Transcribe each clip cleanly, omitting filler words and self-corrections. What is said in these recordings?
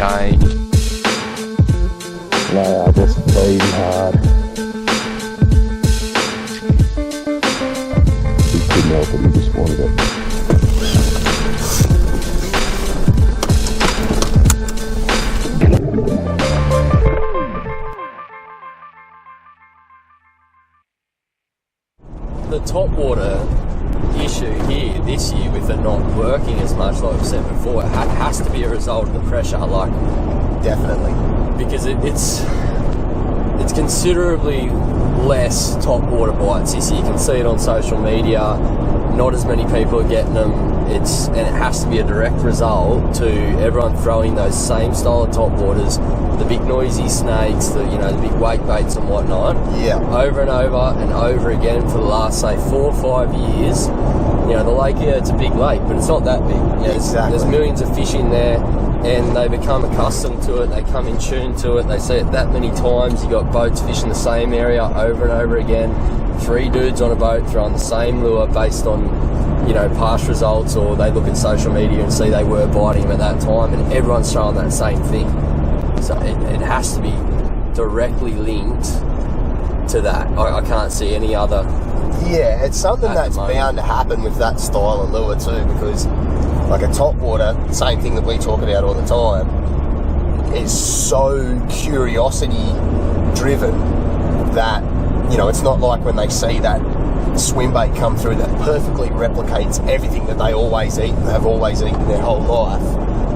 changed? No, I just feed hard. He couldn't help it, he just wanted it. The top water issue here this year with it not working as much, like we've said before, it has to be a result of the pressure, like Definitely. because it's considerably less top water bites this year. You can see it on social media. Not as many people are getting them. And it has to be a direct result to everyone throwing those same style of top waters, the big noisy snakes, the big wake baits and whatnot. Yeah. Over and over and over again for the last, say, 4 or 5 years. The lake, it's a big lake, but it's not that big. Exactly. There's millions of fish in there, and they become accustomed to it. They come in tune to it. They see it that many times. You got boats fishing the same area over and over again. 3 dudes on a boat throwing the same lure based on past results, or they look at social media and see they were biting them at that time, and everyone's throwing that same thing. So it has to be directly linked to that. I can't see any other. Yeah, it's something that's bound to happen with that style of lure too, because like a top water, same thing that we talk about all the time, is so curiosity driven that it's not like when they see that swim bait come through that perfectly replicates everything that they always eat and have always eaten their whole life.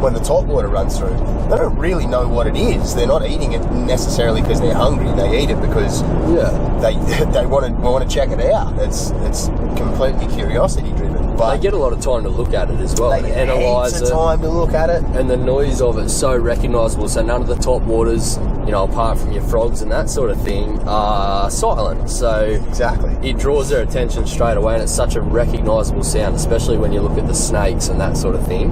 When the top water runs through, they don't really know what it is. They're not eating it necessarily because they're hungry. They eat it because they want to check it out. It's completely curiosity driven. But they get a lot of time to look at it as well. They analyse it. Time to look at it, and the noise of it's so recognisable. So none of the top waters, apart from your frogs and that sort of thing, are silent. So exactly, it draws their attention straight away, and it's such a recognisable sound, especially when you look at the snakes and that sort of thing.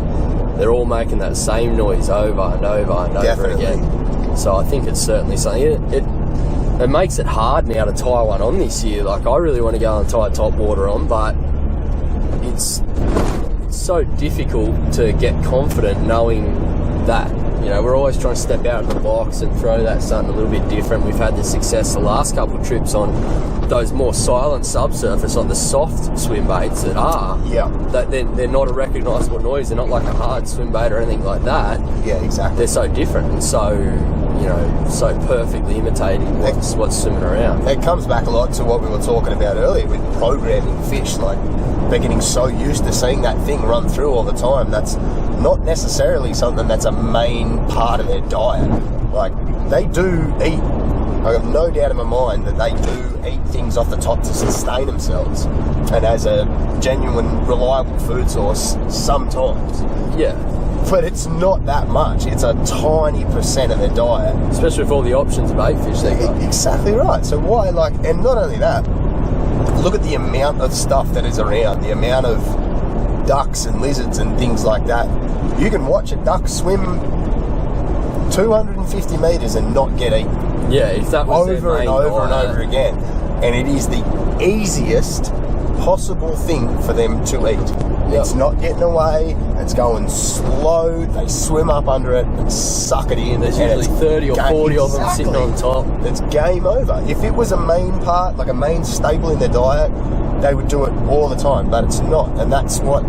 They're all making that same noise over and over and Definitely. over again. So I think it's certainly something. It makes it hard now to tie one on this year. Like, I really want to go and tie top water on, but it's so difficult to get confident knowing that. We're always trying to step out of the box and throw that something a little bit different. We've had the success the last couple of trips on those more silent subsurface, like the soft swim baits that are. Yeah. That they're not a recognisable noise. They're not like a hard swim bait or anything like that. Yeah, exactly. They're so different and so perfectly imitating what's swimming around. It comes back a lot to what we were talking about earlier with programming fish. Like, they're getting so used to seeing that thing run through all the time. That's not necessarily something that's a main part of their diet. Like, they do eat, I have no doubt in my mind that they do eat things off the top to sustain themselves, and as a genuine, reliable food source sometimes. Yeah. But it's not that much. It's a tiny percent of their diet. Especially with all the options of bait fish they got. Exactly right. So why, and not only that, look at the amount of stuff that is around, the amount of ducks and lizards and things like that. You can watch a duck swim 250 metres and not get eaten. Yeah, if that was over and over and over again. And it is the easiest possible thing for them to eat. Yep. It's not getting away, it's going slow, they swim up under it and suck it in. There's usually 30 or 40 of them sitting on top. It's game over. If it was a main part, like a main staple in their diet, they would do it all the time, but it's not. And that's what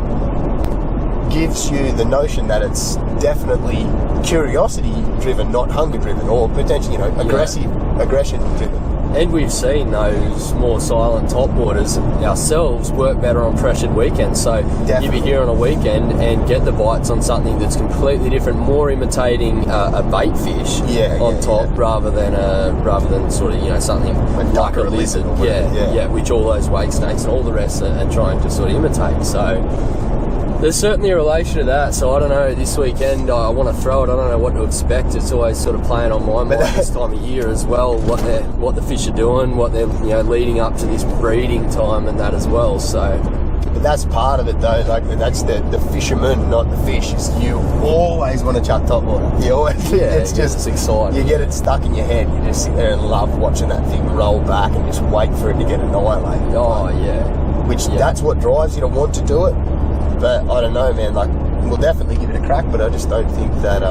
gives you the notion that it's definitely curiosity driven, not hunger driven, or potentially, aggression driven. And we've seen those more silent topwaters ourselves work better on pressured weekends. So Definitely. you'd be here on a weekend and get the bites on something that's completely different, more imitating a bait fish on top rather than sort of something like a lizard. Yeah, which all those wake snakes and all the rest are trying to sort of imitate. So there's certainly a relation to that. So I don't know, this weekend I want to throw it. I don't know what to expect. It's always sort of playing on my mind this time of year as well, what the fish are doing, what they're leading up to this breeding time and that as well. So but that's part of it though, like that's the fisherman, not the fish. Is you always want to chuck top water. You always it's exciting. You get it stuck in your head. You just sit there and love watching that thing roll back and just wait for it to get annihilated. Oh yeah. That's what drives you to want to do it. But I don't know, man, like, we'll definitely give it a crack, but I just don't think that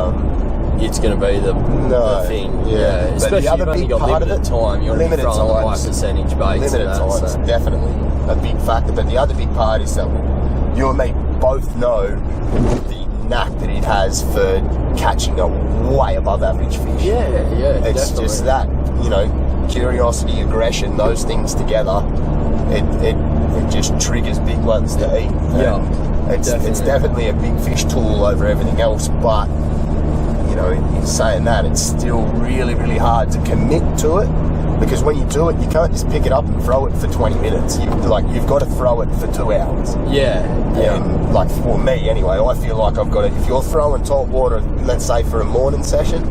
it's going to be the thing. Yeah. But Especially the other if you've only big got part of limited it, time. You're limited throwing the high times. percentage baits. Limited and that, times, so. definitely a big factor. But the other big part is that you and me both know the knack that it has for catching a way above average fish. Yeah, It's definitely. just that, curiosity, aggression, those things together, it just triggers big ones to eat. Yeah, And it's definitely. definitely a big fish tool over everything else, but in saying that, it's still really, really hard to commit to it, because when you do it, you can't just pick it up and throw it for 20 minutes. You've got to throw it for 2 hours. Yeah. And for me anyway, I feel like I've got to, if you're throwing top water, let's say for a morning session,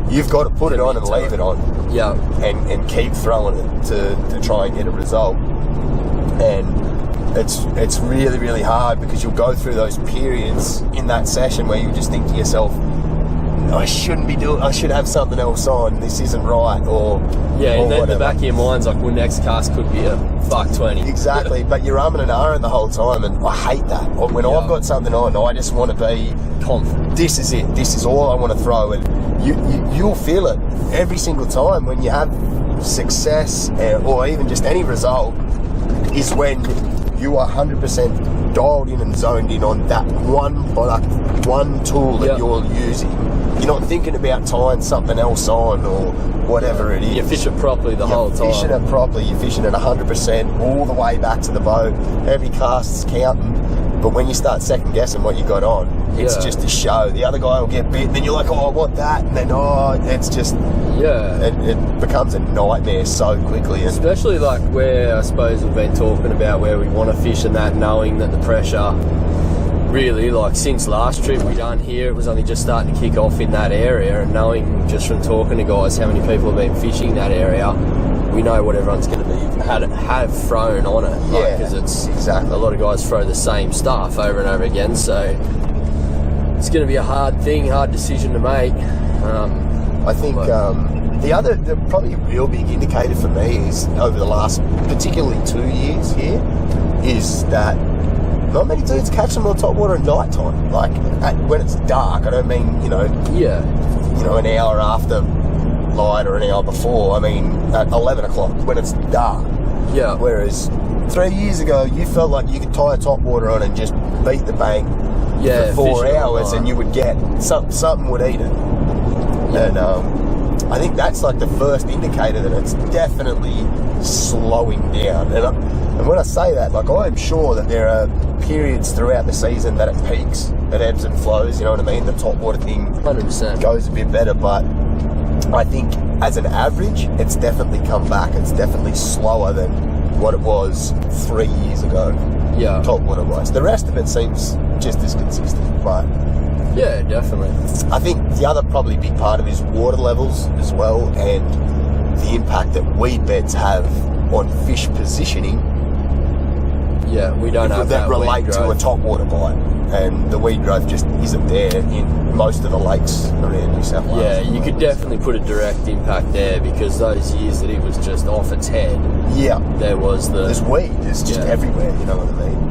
you've got to put it on and leave it on. Yeah. And keep throwing it to try and get a result. And it's really, really hard, because you'll go through those periods in that session where you just think to yourself, I should have something else on, this isn't right, or And then whatever. the back of your mind's like, well, next cast could be a fuck 20. Exactly, but you're umming and ahhing the whole time, and I hate that. When I've got something on, I just want to be Confident. this is it, this is all I want to throw, and you'll feel it every single time when you have success, or even just any result, is when you are 100% dialed in and zoned in on that one product, one tool that you're using. You're not thinking about tying something else on or whatever it is. You fish it properly the whole time. You're fishing it properly, you're fishing it 100% all the way back to the boat. Every cast's counting. But when you start second guessing what you got on, it's just a show. The other guy will get bit, and then you're like, oh, I want that. And then, it's just... It becomes a nightmare so quickly. Especially like where I suppose we've been talking about where we want to fish and that, knowing that the pressure really, like since last trip we done here, it was only just starting to kick off in that area, and knowing just from talking to guys how many people have been fishing that area, we know what everyone's going to be have thrown on it. Because it's exactly a lot of guys throw the same stuff over and over again, so it's going to be a hard decision to make. I think the probably real big indicator for me is over the last particularly 2 years here is that not many dudes catch them on top water at night time. Like when it's dark. I don't mean an hour after light or an hour before. I mean at 11 o'clock when it's dark. Yeah. Whereas 3 years ago you felt like you could tie a top water on and just beat the bank for 4 hours and you would get something would eat it. And I think that's like the first indicator that it's definitely slowing down. And when I say that, like I'm sure that there are periods throughout the season that it peaks, it ebbs and flows, you know what I mean? The top water thing 100% goes a bit better, but I think as an average, it's definitely come back. It's definitely slower than what it was 3 years ago. Yeah. Top water wise. The rest of it seems just as consistent, but yeah, definitely. I think the other probably big part of it is water levels as well, and the impact that weed beds have on fish positioning. Yeah, we don't have that relate weed to a growth. top water bite, and the weed growth just isn't there in most of the lakes around New South Wales. Yeah, you could definitely put a direct impact there, because those years that it was just off its head, there was there's weed, it's just everywhere, you know what I mean?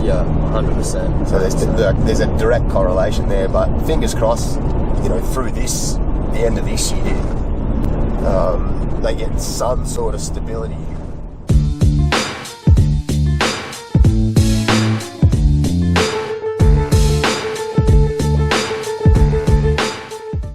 Yeah, 100%. So there's a direct correlation there, but fingers crossed, through the end of this year, they get some sort of stability